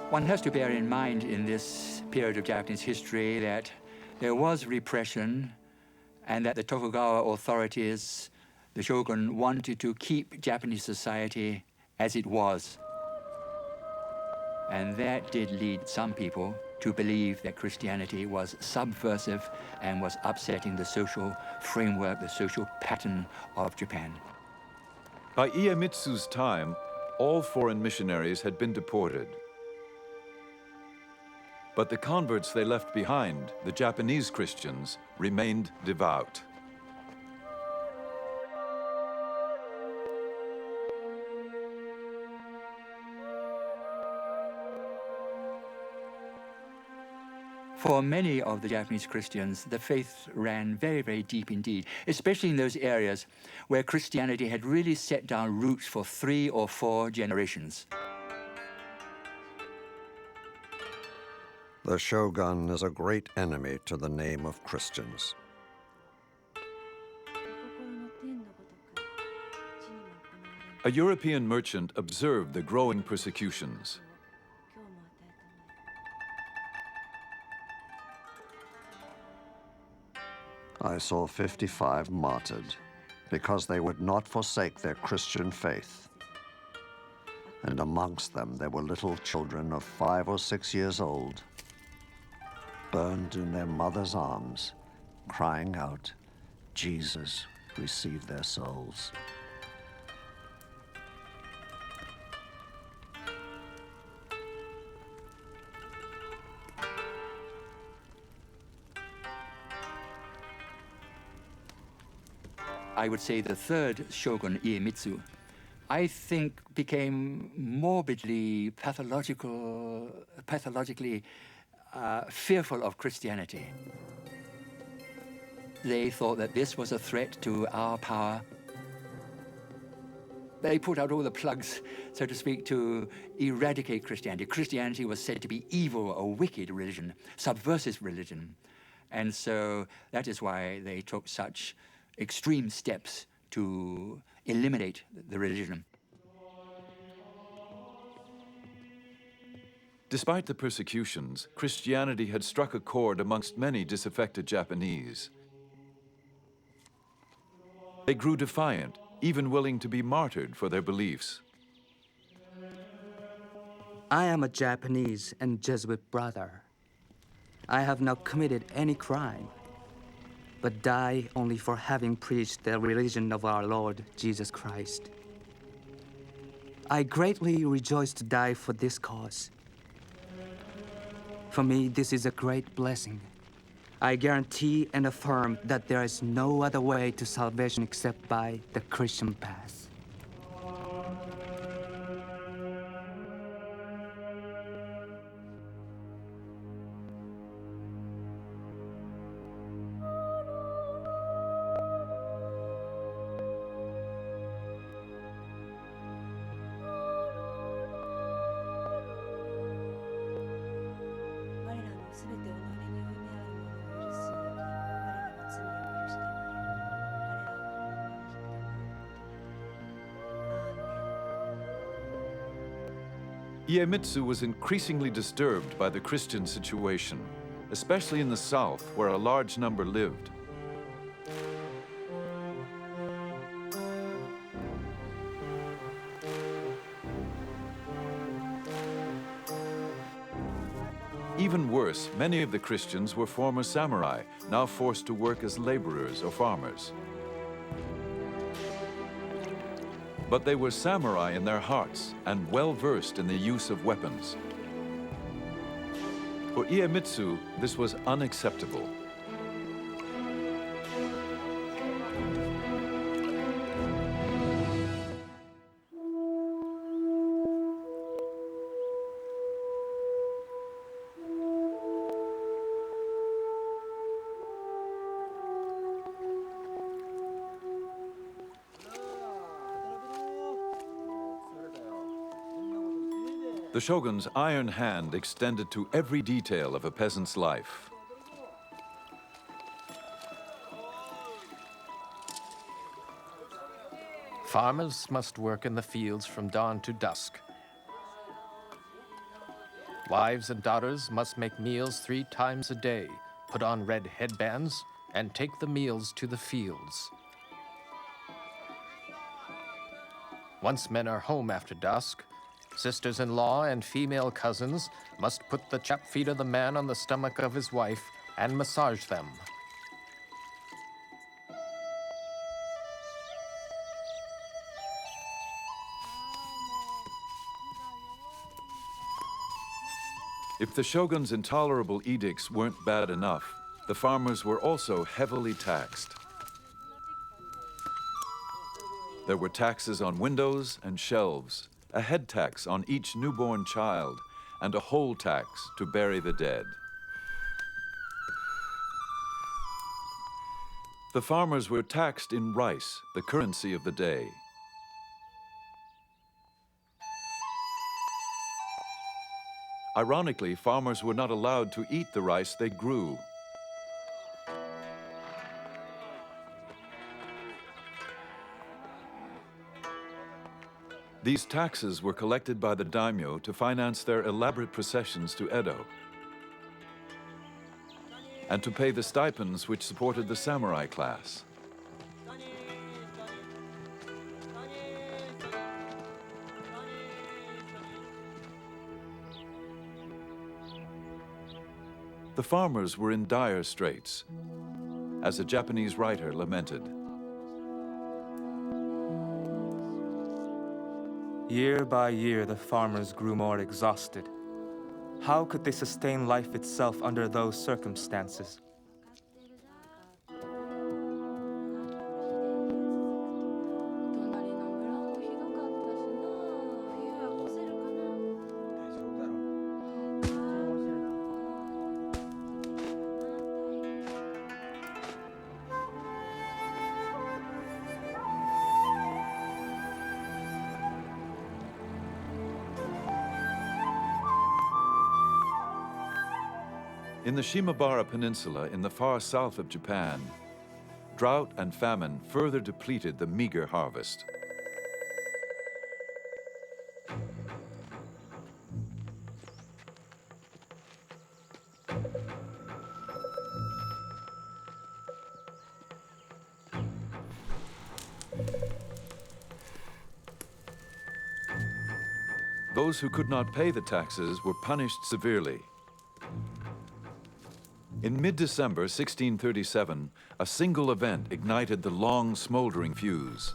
One has to bear in mind in this period of Japanese history that there was repression and that the Tokugawa authorities, the shogun, wanted to keep Japanese society as it was. And that did lead some people to believe that Christianity was subversive and was upsetting the social framework, the social pattern of Japan. By Iemitsu's time, all foreign missionaries had been deported. But the converts they left behind, the Japanese Christians, remained devout. For many of the Japanese Christians, the faith ran very, very deep indeed, especially in those areas where Christianity had really set down roots for 3 or 4 generations. The shogun is a great enemy to the name of Christians. A European merchant observed the growing persecutions. I saw 55 martyred because they would not forsake their Christian faith. And amongst them there were little children of 5 or 6 years old, burned in their mother's arms, crying out, "Jesus, receive their souls." I would say the third shogun, Iemitsu, I think became morbidly pathologically fearful of Christianity. They thought that this was a threat to our power. They put out all the plugs, so to speak, to eradicate Christianity. Christianity was said to be evil, a wicked religion, subversive religion. And so that is why they took such extreme steps to eliminate the religion. Despite the persecutions, Christianity had struck a chord amongst many disaffected Japanese. They grew defiant, even willing to be martyred for their beliefs. I am a Japanese and Jesuit brother. I have not committed any crime, but die only for having preached the religion of our Lord Jesus Christ. I greatly rejoice to die for this cause. For me, this is a great blessing. I guarantee and affirm that there is no other way to salvation except by the Christian path. Iemitsu was increasingly disturbed by the Christian situation, especially in the south, where a large number lived. Even worse, many of the Christians were former samurai, now forced to work as laborers or farmers. But they were samurai in their hearts and well-versed in the use of weapons. For Iemitsu, this was unacceptable. The shogun's iron hand extended to every detail of a peasant's life. Farmers must work in the fields from dawn to dusk. Wives and daughters must make meals 3 times a day, put on red headbands, and take the meals to the fields. Once men are home after dusk, sisters-in-law and female cousins must put the chapped feet of the man on the stomach of his wife and massage them. If the shogun's intolerable edicts weren't bad enough, the farmers were also heavily taxed. There were taxes on windows and shelves, a head tax on each newborn child, and a whole tax to bury the dead. The farmers were taxed in rice, the currency of the day. Ironically, farmers were not allowed to eat the rice they grew. These taxes were collected by the daimyo to finance their elaborate processions to Edo, and to pay the stipends which supported the samurai class. The farmers were in dire straits, as a Japanese writer lamented. Year by year, the farmers grew more exhausted. How could they sustain life itself under those circumstances? In the Shimabara Peninsula in the far south of Japan, drought and famine further depleted the meager harvest. Those who could not pay the taxes were punished severely. In mid-December 1637, a single event ignited the long smoldering fuse.